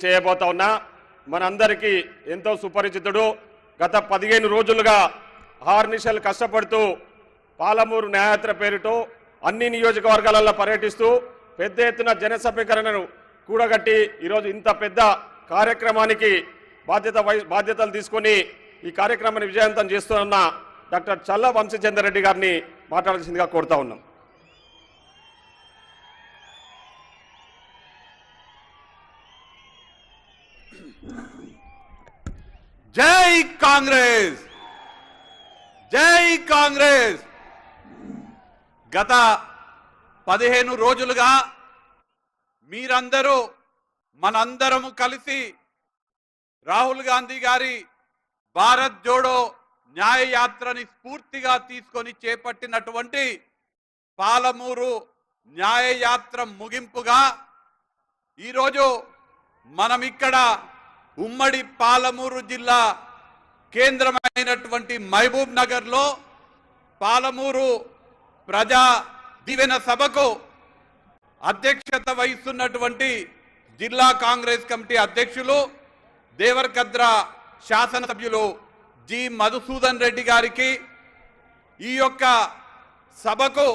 చేయబోతా ఉన్నా. మనందరికీ ఎంతో సుపరిచితుడు. గత 15 రోజులుగా హార్నిషల్ కష్టపడుతూ పాలమూరు న్యాయయాత్ర పేరుతో అన్ని నియోజకవర్గాలలో పర్యటిస్తూ పెద్ద ఎత్తున జన సమీకరణను కూడగట్టి ఈరోజు ఇంత పెద్ద కార్యక్రమానికి బాధ్యతలు తీసుకొని ఈ కార్యక్రమాన్ని విజయవంతం చేస్తున్న డాక్టర్ చల్ల వంశీచంద్ర రెడ్డి గారిని మాట్లాడాల్సిందిగా కోరుతా ఉన్నాం. జై కాంగ్రెస్, జై కాంగ్రెస్. గత 15 రోజులుగా మీరందరూ మనందరము కలిసి రాహుల్ గాంధీ గారి భారత్ జోడో న్యాయ యాత్రని స్ఫూర్తిగా తీసుకొని చేపట్టినటువంటి పాలమూరు న్యాయ యాత్ర ముగింపుగా ఈరోజు మనం ఇక్కడ ఉమ్మడి పాలమూరు జిల్లా కేంద్రమైనటువంటి మహబూబ్ నగర్లో పాలమూరు ప్రజా దీవెన సభకు అధ్యక్షత వహిస్తున్నటువంటి జిల్లా కాంగ్రెస్ కమిటీ అధ్యక్షులు దేవరకద్ర శాసనసభ్యులు జి మధుసూదన్ రెడ్డి గారికి, ఈ యొక్క సభకు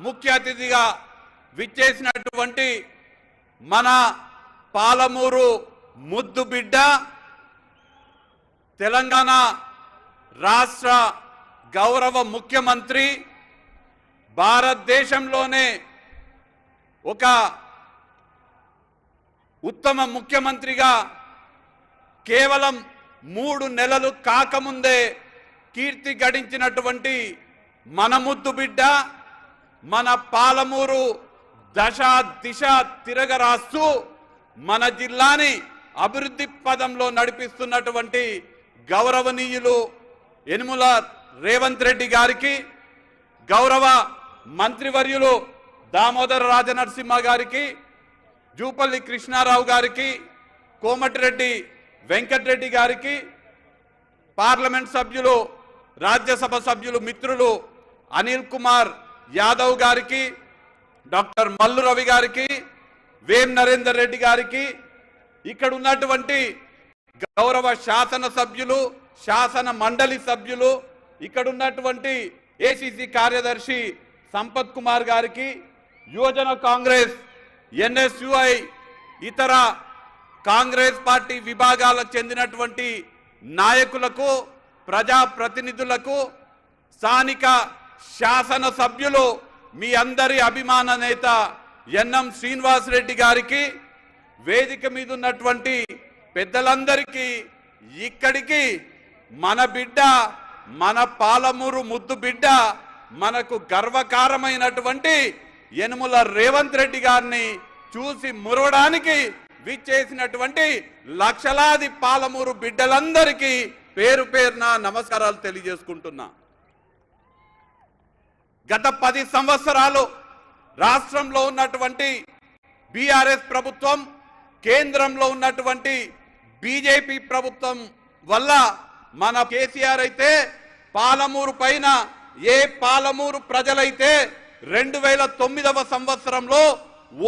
ముఖ్య అతిథిగా విచ్చేసినటువంటి మన పాలమూరు ముద్దు బిడ్డ, తెలంగాణ రాష్ట్ర గౌరవ ముఖ్యమంత్రి, భారతదేశంలోనే ఒక ఉత్తమ ముఖ్యమంత్రిగా కేవలం 3 నెలలు కాకముందే కీర్తి గడించినటువంటి మన ముద్దు బిడ్డ, మన పాలమూరు దశ దిశ తిరగరాస్తూ మన జిల్లాని అభివృద్ధి పదంలో నడిపిస్తున్నటువంటి గౌరవనీయులు యనుమల రేవంత్ రెడ్డి గారికి, గౌరవ మంత్రివర్యులు దామోదర రాజనరసింహ గారికి, జూపల్లి కృష్ణారావు గారికి, కోమటిరెడ్డి వెంకటరెడ్డి గారికి, పార్లమెంట్ సభ్యులు రాజ్యసభ సభ్యులు మిత్రులు అనిల్ కుమార్ యాదవ్ గారికి, డాక్టర్ మల్లు రవి గారికి, వేం నరేందర్ రెడ్డి గారికి, ఇక్కడ ఉన్నటువంటి గౌరవ శాసన సభ్యులు, శాసన మండలి సభ్యులు, ఇక్కడ ఉన్నటువంటి ఏసీసీ కార్యదర్శి సంపత్ కుమార్ గారికి, యువజన కాంగ్రెస్, ఎన్ఎస్యుఐ, ఇతర కాంగ్రెస్ పార్టీ విభాగాలకు చెందినటువంటి నాయకులకు, ప్రజాప్రతినిధులకు, స్థానిక శాసన సభ్యులు, మీ అందరి అభిమాన నేత ఎన్ఎం శ్రీనివాస్ రెడ్డి గారికి, వేదిక మీద ఉన్నటువంటి పెద్దలందరికీ, ఇక్కడికి మన బిడ్డ, మన పాలమూరు ముద్దు బిడ్డ, మనకు గర్వకారమైనటువంటి యనుమల రేవంత్ రెడ్డి గారిని చూసి మురవడానికి విచ్చేసినటువంటి లక్షలాది పాలమూరు బిడ్డలందరికీ పేరు పేరున నమస్కారాలు తెలియజేసుకుంటున్నా. గత 10 సంవత్సరాలు రాష్ట్రంలో ఉన్నటువంటి బీఆర్ఎస్ ప్రభుత్వం, కేంద్రంలో ఉన్నటువంటి బీజేపీ ప్రభుత్వం వల్ల మన కేసీఆర్ అయితే పాలమూరు పైన, ఏ పాలమూరు ప్రజలైతే 2009వ సంవత్సరంలో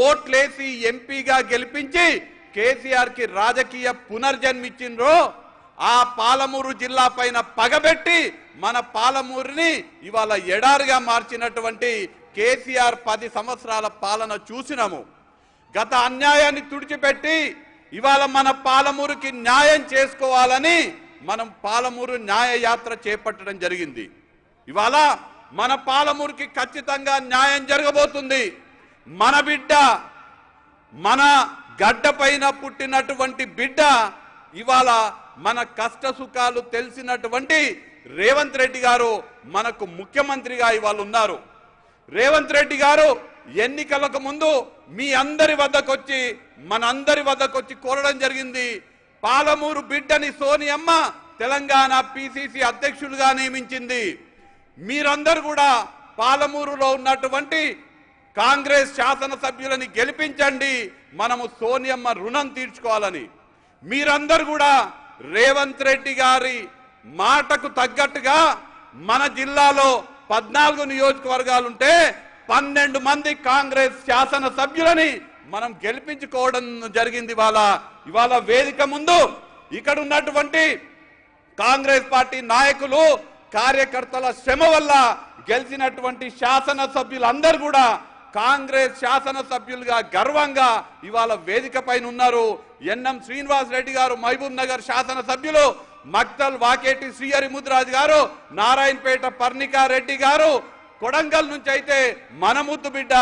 ఓట్లేసి ఎంపీగా గెలిపించి కేసీఆర్ కి రాజకీయ పునర్జన్మిచ్చిండ్రో, ఆ పాలమూరు జిల్లా పైన పగబెట్టి మన పాలమూరుని ఇవాళ ఎడారిగా మార్చినటువంటి కేసీఆర్ 10 సంవత్సరాల పాలన చూసినాము. గత అన్యాయాన్ని తుడిచిపెట్టి ఇవాళ మన పాలమూరుకి న్యాయం చేసుకోవాలని మనం పాలమూరు న్యాయ యాత్ర చేపట్టడం జరిగింది. ఇవాళ మన పాలమూరుకి ఖచ్చితంగా న్యాయం జరగబోతుంది. మన బిడ్డ, మన గడ్డ పైన పుట్టినటువంటి బిడ్డ, ఇవాళ మన కష్ట సుఖాలు తెలిసినటువంటి రేవంత్ రెడ్డి గారు మనకు ముఖ్యమంత్రిగా ఇవాళ ఉన్నారు. రేవంత్ రెడ్డి గారు ఎన్నికలకు ముందు మీ అందరి వద్దకొచ్చి, మనందరి వద్దకొచ్చి కోరడం జరిగింది. పాలమూరు బిడ్డని సోనియమ్మ తెలంగాణ పిసిసి అధ్యక్షులుగా నియమించింది. మీరందరూ కూడా పాలమూరులో ఉన్నటువంటి కాంగ్రెస్ శాసనసభ్యులని గెలిపించండి, మనము సోనియమ్మ రుణం తీర్చుకోవాలని. మీరందరూ కూడా రేవంత్ రెడ్డి గారి మాటకు తగ్గట్టుగా మన జిల్లాలో 14 నియోజకవర్గాలుంటే 12 మంది కాంగ్రెస్ శాసన సభ్యులని మనం గెలిపించుకోవడం జరిగింది. ఇవాళ వేదిక ముందు ఇక్కడ ఉన్నటువంటి కాంగ్రెస్ పార్టీ నాయకులు కార్యకర్తల శ్రమ వల్ల గెలిచినటువంటి శాసనసభ్యులందరూ కూడా కాంగ్రెస్ శాసనసభ్యులుగా గర్వంగా ఇవాళ వేదిక పైన ఉన్నారు. ఎన్ఎం శ్రీనివాస్ రెడ్డి గారు మహబూబ్ నగర్ శాసనసభ్యులు, మక్తల్ వాకేటి శ్రీహరి ముద్రాజ్ గారు, నారాయణపేట పర్ణికా రెడ్డి గారు, కొడంగల్ నుంచి అయితే మన ముద్దు బిడ్డ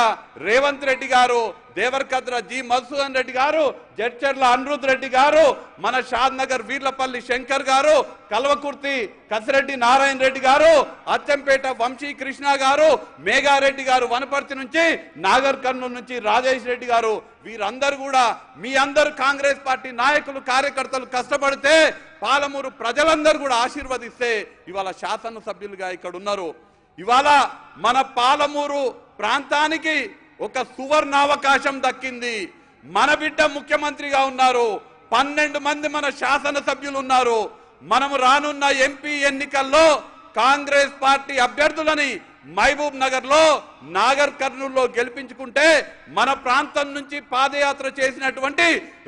రేవంత్ రెడ్డి గారు, దేవరకద్ర జి మధుసూదన్ రెడ్డి గారు, జడ్చర్ల అనిరుద్ రెడ్డి గారు, మన షాద్ నగర్ వీర్లపల్లి శంకర్ గారు, కల్వకుర్తి కసిరెడ్డి నారాయణ రెడ్డి గారు, అచ్చంపేట వంశీ కృష్ణ గారు, మేఘారెడ్డి గారు వనపర్తి నుంచి, నాగర్ కర్నూలు నుంచి రాజేష్ రెడ్డి గారు, వీరందరూ కూడా మీ అందరూ కాంగ్రెస్ పార్టీ నాయకులు కార్యకర్తలు కష్టపడితే పాలమూరు ప్రజలందరూ కూడా ఆశీర్వదిస్తే ఇవాళ శాసనసభ్యులుగా ఇక్కడ ఉన్నారు. ఇవాళ మన పాలమూరు ప్రాంతానికి ఒక సువర్ణావకాశం దక్కింది. మన బిడ్డ ముఖ్యమంత్రిగా ఉన్నారు, 12 మంది మన శాసనసభ్యులు ఉన్నారు. మనము రానున్న ఎంపీ ఎన్నికల్లో కాంగ్రెస్ పార్టీ అభ్యర్థులని మహబూబ్ నగర్ లో, నాగర్ కర్నూలులో గెలిపించుకుంటే మన ప్రాంతం నుంచి పాదయాత్ర చేసినటువంటి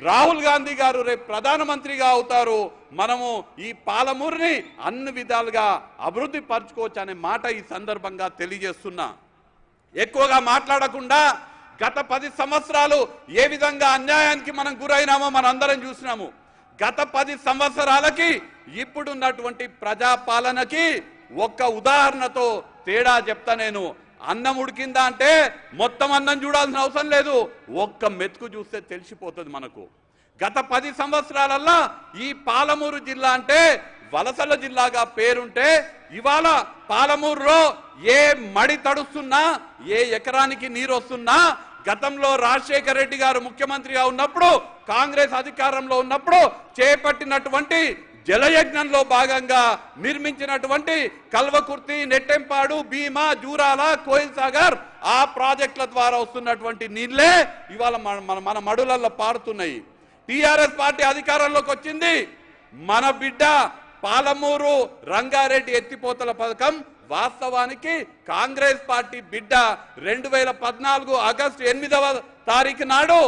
రాహుల్ గాంధీ గారు రేపు ప్రధానమంత్రిగా అవుతారు. మనము ఈ పాలమూరుని అన్ని విధాలుగా అభివృద్ధి పరచుకోవచ్చు అనే మాట ఈ సందర్భంగా తెలియజేస్తున్నా. ఎక్కువగా మాట్లాడకుండా గత 10 సంవత్సరాలు ఏ విధంగా అన్యాయానికి మనం గురైనామో మనం అందరం చూసినాము. గత 10 సంవత్సరాలకి ఇప్పుడున్నటువంటి ప్రజాపాలనకి ఒక్క ఉదాహరణతో తేడా చెప్తా నేను. అన్నం ఉడికిందా అంటే మొత్తం అన్నం చూడాల్సిన అవసరం లేదు, ఒక్క మెతుకు చూస్తే తెలిసిపోతుంది మనకు. గత 10 సంవత్సరాలల్లో ఈ పాలమూరు జిల్లా అంటే వలసల జిల్లాగా పేరుంటే ఇవాళ పాలమూరులో ఏ మడి తడుస్తున్నా, ఏ ఎకరానికి నీరు వస్తున్నా, గతంలో రాజశేఖర రెడ్డి గారు ముఖ్యమంత్రిగా ఉన్నప్పుడు, కాంగ్రెస్ అధికారంలో ఉన్నప్పుడు చేపట్టినటువంటి జలయజ్ఞంలో భాగంగా నిర్మించినటువంటి కల్వకుర్తి, నెట్టెంపాడు, భీమా, జూరాల, కోయిల్ సాగర్ ఆ ప్రాజెక్టుల ద్వారా వస్తున్నటువంటి నీళ్లే ఇవాళ మన మడులల్లో పారుతున్నాయి. టిఆర్ఎస్ పార్టీ అధికారంలోకి వచ్చింది. మన బిడ్డ పాలమూరు రంగారెడ్డి ఎత్తిపోతల పథకం వాస్తవానికి కాంగ్రెస్ పార్టీ బిడ్డ 2014 ఆగస్టు 8వ తారీఖు నాడు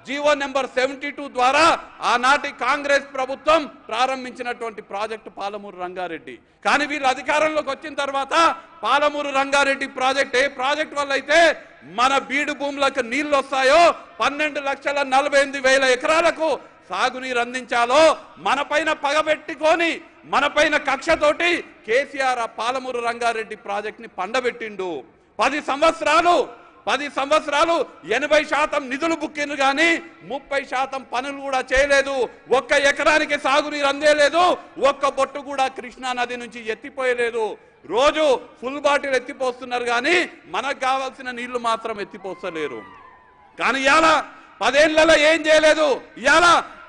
జీవో నెంబర్ 72 ద్వారా ఆనాటి కాంగ్రెస్ ప్రభుత్వం ప్రారంభించినటువంటి ప్రాజెక్టు పాలమూరు రంగారెడ్డి. కానీ వీళ్ళు అధికారంలోకి వచ్చిన తర్వాత పాలమూరు రంగారెడ్డి ప్రాజెక్ట్ ఏ ప్రాజెక్ట్ వల్ల అయితే మన బీడు భూములకు నీళ్లు వస్తాయో 12,48,000 ఎకరాలకు సాగునీరు అందించాలో మనపైన పగబెట్టుకొని మనపైన కక్షతోటి కేసీఆర్ ఆ పాలమూరు రంగారెడ్డి ప్రాజెక్ట్ ని పండబెట్టిండు. 10 సంవత్సరాలు 80% నిధులు బుక్కిండ్రు కానీ 30% పనులు కూడా చేయలేదు. ఒక్క ఎకరానికి సాగునీరు అందేలేదు, ఒక్క బొట్టు కూడా కృష్ణా నది నుంచి ఎత్తిపోయలేదు. రోజు ఫుల్ బాటిల్ ఎత్తిపోస్తున్నారు కానీ మనకు కావాల్సిన నీళ్లు మాత్రం ఎత్తిపోస్తలేరు. కానీ ఇవాళ 10 ఏళ్లలో ఏం చేయలేదు. ఇవాళ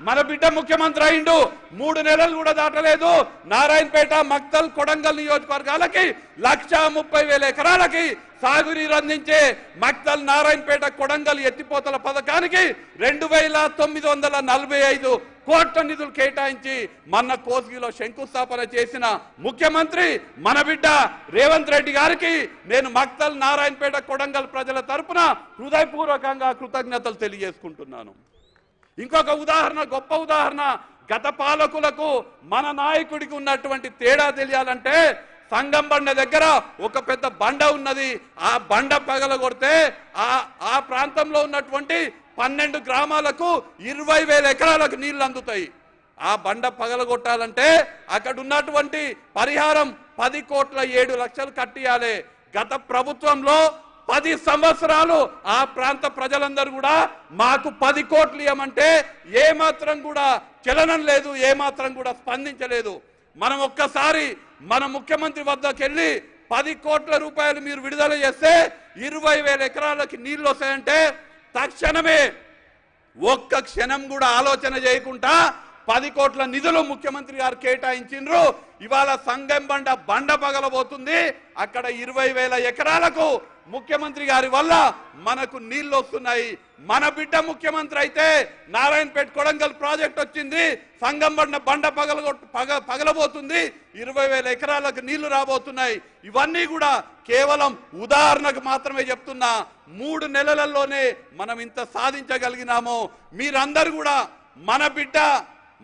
మన బిడ్డ ముఖ్యమంత్రి అయిండు, 3 నెలలు కూడా దాటలేదు. నారాయణపేట, మక్తల్, కొడంగల్ నియోజకవర్గాలకి 1,30,000 ఎకరాలకి సాగునీరు అందించే మక్తల్, నారాయణపేట, కొడంగల్ ఎత్తిపోతల పథకానికి 2,945 కోట్ల నిధులు కేటాయించి మన కోస్గిలో శంకుస్థాపన చేసిన ముఖ్యమంత్రి మన బిడ్డ రేవంత్ రెడ్డి గారికి నేను మక్తల్, నారాయణపేట, కొడంగల్ ప్రజల తరపున హృదయపూర్వకంగా కృతజ్ఞతలు తెలియజేసుకుంటున్నాను. ఇంకొక ఉదాహరణ, గొప్ప ఉదాహరణ, గత పాలకులకు మన నాయకుడికి ఉన్నటువంటి తేడా తెలియాలంటే సంగం బండ దగ్గర ఒక పెద్ద బండ ఉన్నది. ఆ బండ పగలగొడితే ఆ ప్రాంతంలో ఉన్నటువంటి 12 గ్రామాలకు 20,000 ఎకరాలకు నీళ్లు అందుతాయి. ఆ బండ పగలగొట్టాలంటే అక్కడ ఉన్నటువంటి పరిహారం 10,07,00,000 కట్టియాలి. గత ప్రభుత్వంలో 10 సంవత్సరాలు ఆ ప్రాంత ప్రజలందరూ కూడా మాకు 10 కోట్లు ఇవ్వమంటే ఏమాత్రం కూడా చలనం లేదు, ఏమాత్రం కూడా స్పందించలేదు. మనం ఒక్కసారి మన ముఖ్యమంత్రి వద్దకు వెళ్ళి 10 కోట్ల రూపాయలు మీరు విడుదల చేస్తే 20,000 ఎకరాలకి నీళ్లు వస్తాయంటే తక్షణమే ఒక్క క్షణం కూడా ఆలోచన చేయకుండా 10 కోట్ల నిధులు ముఖ్యమంత్రి గారు కేటాయించిండ్రు. ఇవాళ సంగం బండ పగలబోతుంది. అక్కడ 20,000 ఎకరాలకు ముఖ్యమంత్రి గారి వల్ల మనకు నీళ్లు వస్తున్నాయి. మన బిడ్డ ముఖ్యమంత్రి అయితే నారాయణపేట కొడంగల్ ప్రాజెక్ట్ వచ్చింది, సంగంబండ బండ పగలబోతుంది, 20,000 ఎకరాలకు నీళ్లు రాబోతున్నాయి. ఇవన్నీ కూడా కేవలం ఉదాహరణకు మాత్రమే చెప్తున్నా. 3 నెలలలోనే మనం ఇంత సాధించగలిగినాము. మీరందరూ కూడా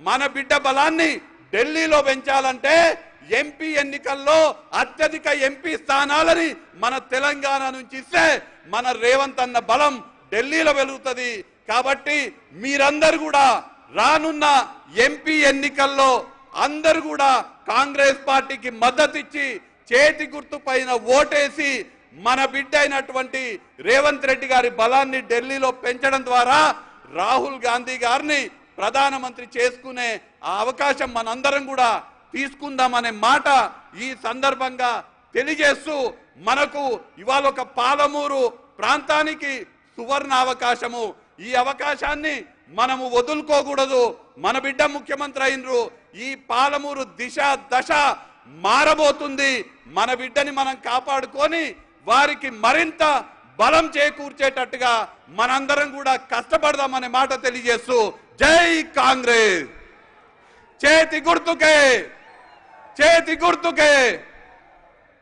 మన బిడ్డ బలాన్ని ఢిల్లీలో పెంచాలంటే ఎంపీ ఎన్నికల్లో అత్యధిక ఎంపీ స్థానాలని మన తెలంగాణ నుంచి ఇస్తే మన రేవంత్ అన్న బలం ఢిల్లీలో వెలుగుతుంది. కాబట్టి మీరందరూ కూడా రానున్న ఎంపీ ఎన్నికల్లో అందరూ కూడా కాంగ్రెస్ పార్టీకి మద్దతు ఇచ్చి చేతి గుర్తు పైన ఓటేసి మన బిడ్డ అయినటువంటి రేవంత్ రెడ్డి గారి బలాన్ని ఢిల్లీలో పెంచడం ద్వారా రాహుల్ గాంధీ గారిని ప్రధానమంత్రి చేసుకునే ఆ అవకాశం మనందరం కూడా తీసుకుందామనే మాట ఈ సందర్భంగా తెలియజేస్తూ, మనకు ఇవాళ ఒక పాలమూరు ప్రాంతానికి సువర్ణ అవకాశము. ఈ అవకాశాన్ని మనము వదులుకోకూడదు. మన బిడ్డ ముఖ్యమంత్రి అయినరు. ఈ పాలమూరు దిశ దశ మారబోతుంది. మన బిడ్డని మనం కాపాడుకొని వారికి మరింత బలం చేకూర్చేటట్టుగా మనందరం కూడా కష్టపడదామనే మాట తెలియజేస్తూ, జై కాంగ్రెస్, చేతి గుర్తుకే, చేతి గుర్తుకే.